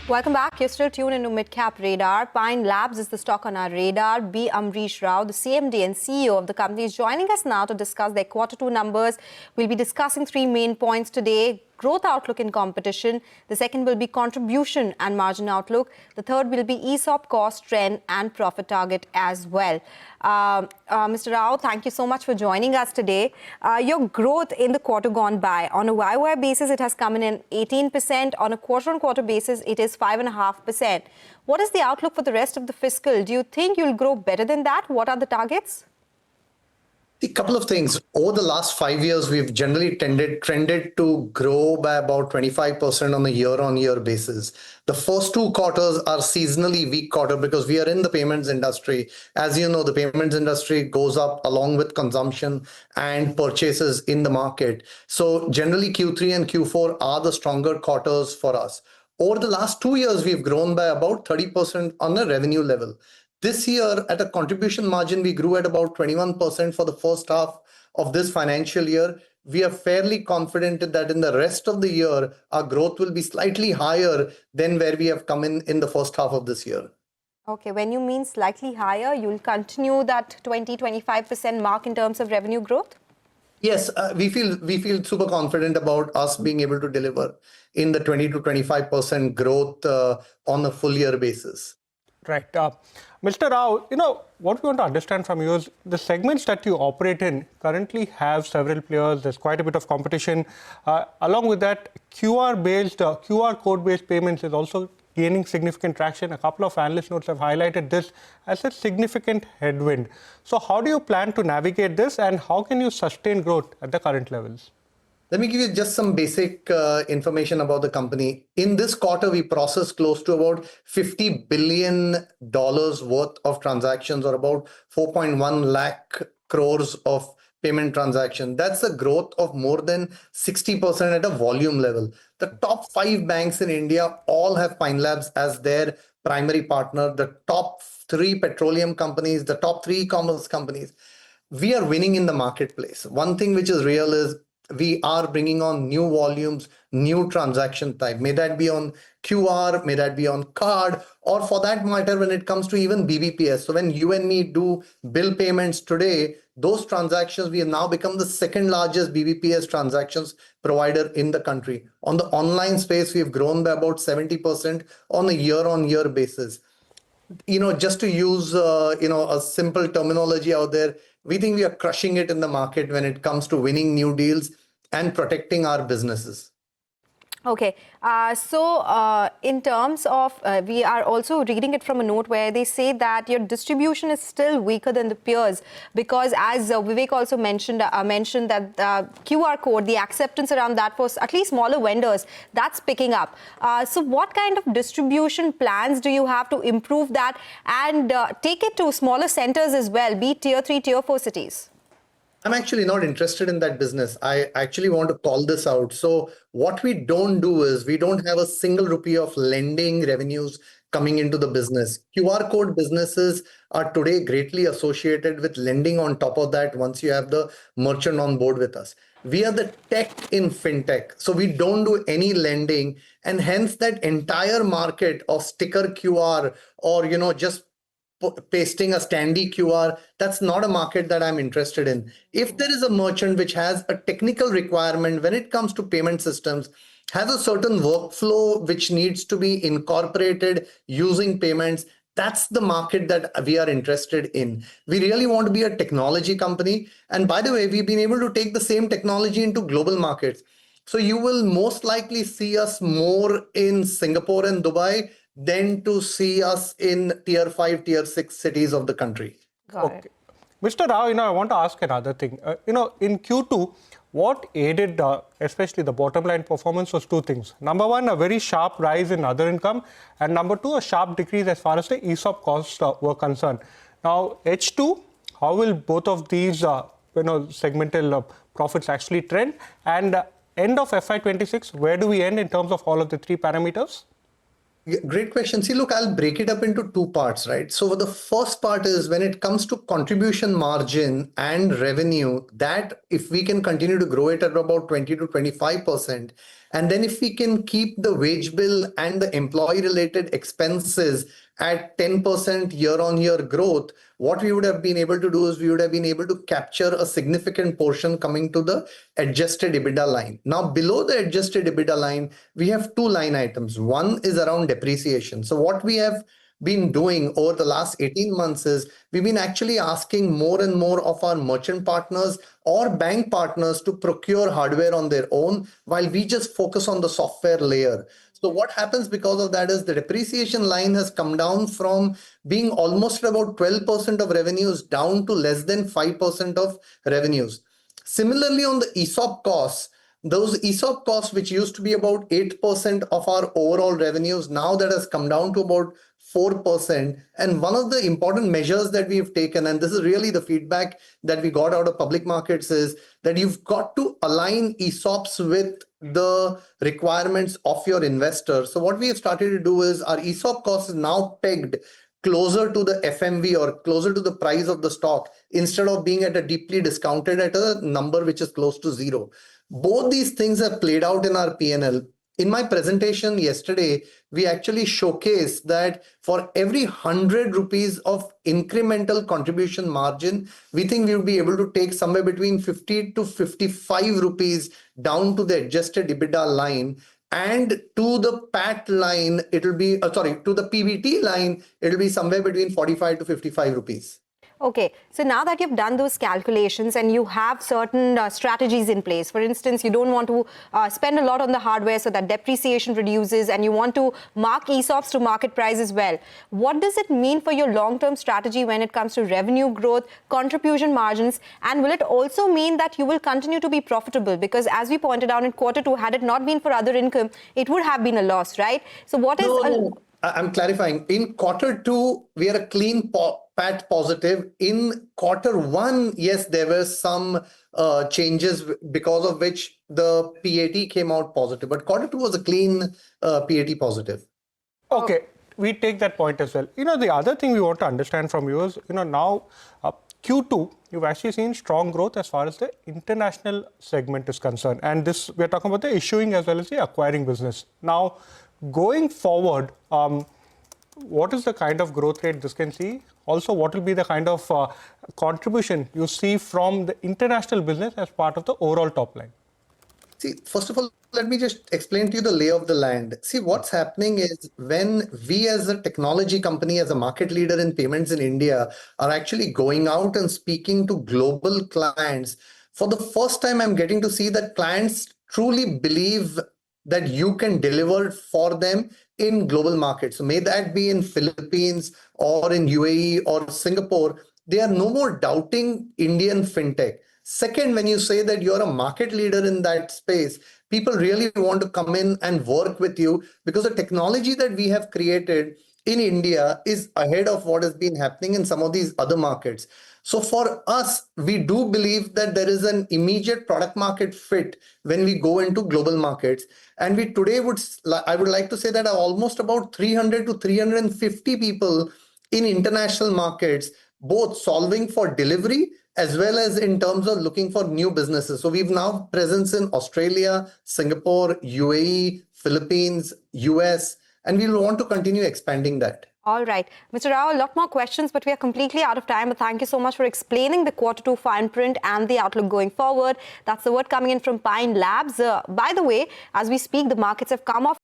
Welcome back. You're still tuned into Midcap Radar. Pine Labs is the stock on our radar. B. Amrish Rau, the CMD and CEO of the company, is joining us now to discuss their Q2 numbers. We'll be discussing three main points today: growth outlook in competition. The second will be contribution and margin outlook. The third will be ESOP cost trend and profit target as well. Mr. Rao, thank you so much for joining us today. Your growth in the quarter gone by, on a YY basis, it has come in at 18%. On a quarter-on-quarter basis, it is 5.5%. What is the outlook for the rest of the fiscal? Do you think you'll grow better than that? What are the targets? A couple of things. Over the last 5 years, we've generally trended to grow by about 25% on a year-on-year basis. The first two quarters are seasonally weak quarter because we are in the payments industry. As you know, the payments industry goes up along with consumption and purchases in the market. So generally Q3 and Q4 are the stronger quarters for us. Over the last 2 years, we've grown by about 30% on a revenue level. This year, at a contribution margin, we grew at about 21% for the first half of this financial year. We are fairly confident that in the rest of the year, our growth will be slightly higher than where we have come in the first half of this year. Okay, when you mean slightly higher, you'll continue that 20-25% mark in terms of revenue growth? Yes, we feel super confident about us being able to deliver in the 20 to 25% growth on a full year basis. Right. Mr. Rao, what we want to understand from you is the segments that you operate in currently have several players. There's quite a bit of competition. Along with that, QR code-based payments is also gaining significant traction. A couple of analyst notes have highlighted this as a significant headwind. So how do you plan to navigate this, and how can you sustain growth at the current levels? Let me give you just some basic information about the company. In this quarter, we processed close to about $50 billion worth of transactions, or about 4.1 lakh crores of payment transactions. That's a growth of more than 60% at a volume level. The top 5 banks in India all have Pine Labs as their primary partner. The top 3 petroleum companies, the top 3 e-commerce companies. We are winning in the marketplace. One thing which is real is we are bringing on new volumes, new transaction type. May that be on QR, may that be on card, or for that matter, when it comes to even BBPS. So when you and me do bill payments today, those transactions, we have now become the second largest BBPS transactions provider in the country. On the online space, we've grown by about 70% on a year-on-year basis. Just to use a simple terminology out there, we think we are crushing it in the market when it comes to winning new deals and protecting our businesses. Okay, in terms of, we are also reading it from a note where they say that your distribution is still weaker than the peers because, as Vivek also mentioned that QR code, the acceptance around that for at least smaller vendors, that's picking up. So what kind of distribution plans do you have to improve that and take it to smaller centers as well, be it tier 3, tier 4 cities? I'm actually not interested in that business. I actually want to call this out. So what we don't do is we don't have a single rupee of lending revenues coming into the business. QR code businesses are today greatly associated with lending on top of that once you have the merchant on board with us. We are the tech in fintech. So we don't do any lending, and hence that entire market of sticker QR or, just pasting a standy QR, that's not a market that I'm interested in. If there is a merchant which has a technical requirement when it comes to payment systems, has a certain workflow which needs to be incorporated using payments, that's the market that we are interested in. We really want to be a technology company. And by the way, we've been able to take the same technology into global markets. So you will most likely see us more in Singapore and Dubai than to see us in tier 5, tier 6 cities of the country. Got it. Mr. Rao, I want to ask another thing. In Q2, what aided, especially the bottom line performance, was 2 things. Number 1, a very sharp rise in other income, and number 2, a sharp decrease as far as the ESOP costs were concerned. Now, H2, how will both of these, segmental profits actually trend? And end of FY26, where do we end in terms of all of the 3 parameters? Great question. See, look, I'll break it up into 2 parts, right? So the first part is when it comes to contribution margin and revenue, that if we can continue to grow it at about 20 to 25%, And then if we can keep the wage bill and the employee-related expenses at 10% year-on-year growth, what we would have been able to do is we would have been able to capture a significant portion coming to the adjusted EBITDA line. Now, below the adjusted EBITDA line, we have two line items. One is around depreciation. So what we have been doing over the last 18 months is we've been actually asking more and more of our merchant partners or bank partners to procure hardware on their own while we just focus on the software layer. So what happens because of that is the depreciation line has come down from being almost about 12% of revenues down to less than 5% of revenues. Similarly, on the ESOP costs, those ESOP costs, which used to be about 8% of our overall revenues, now that has come down to about 4%. And one of the important measures that we've taken, and this is really the feedback that we got out of public markets, is that you've got to align ESOPs with the requirements of your investor. So what we have started to do is our ESOP cost is now pegged closer to the FMV or closer to the price of the stock instead of being at a deeply discounted at a number which is close to zero. Both these things have played out in our P&L. In my presentation yesterday, we actually showcased that for every 100 rupees of incremental contribution margin, we think we will be able to take somewhere between 50 to 55 rupees down to the adjusted EBITDA line. And to the PAT line, it'll be, to the PBT line, it'll be somewhere between 45 to 55 rupees. Okay, so now that you've done those calculations and you have certain strategies in place, for instance, you don't want to spend a lot on the hardware so that depreciation reduces, and you want to mark ESOPs to market price as well. What does it mean for your long-term strategy when it comes to revenue growth, contribution margins, and will it also mean that you will continue to be profitable? Because as we pointed out in Q2, had it not been for other income, it would have been a loss, right? So what is... No, I'm clarifying. In Q2, we are a clean PAT positive. In Q1, yes, there were some changes because of which the PAT came out positive. But Q2 was a clean PAT positive. Okay, we take that point as well. The other thing we want to understand from you is, now Q2, you've actually seen strong growth as far as the international segment is concerned. And this, we're talking about the issuing as well as the acquiring business. Now, going forward, what is the kind of growth rate this can see? Also, what will be the kind of contribution you see from the international business as part of the overall top line? See, first of all, let me just explain to you the lay of the land. See, what's happening is when we as a technology company, as a market leader in payments in India, are actually going out and speaking to global clients, for the first time, I'm getting to see that clients truly believe that you can deliver for them in global markets. So may that be in Philippines or in UAE or Singapore, they are no more doubting Indian fintech. Second, when you say that you're a market leader in that space, people really want to come in and work with you because the technology that we have created in India is ahead of what has been happening in some of these other markets. So for us, we do believe that there is an immediate product market fit when we go into global markets. And we today I would like to say that almost about 300 to 350 people in international markets, both solving for delivery as well as in terms of looking for new businesses. So we've now presence in Australia, Singapore, UAE, Philippines, US, and we'll want to continue expanding that. All right. Mr. Rau, a lot more questions, but we are completely out of time. But thank you so much for explaining the Q2 fine print and the outlook going forward. That's the word coming in from Pine Labs. By the way, as we speak, the markets have come off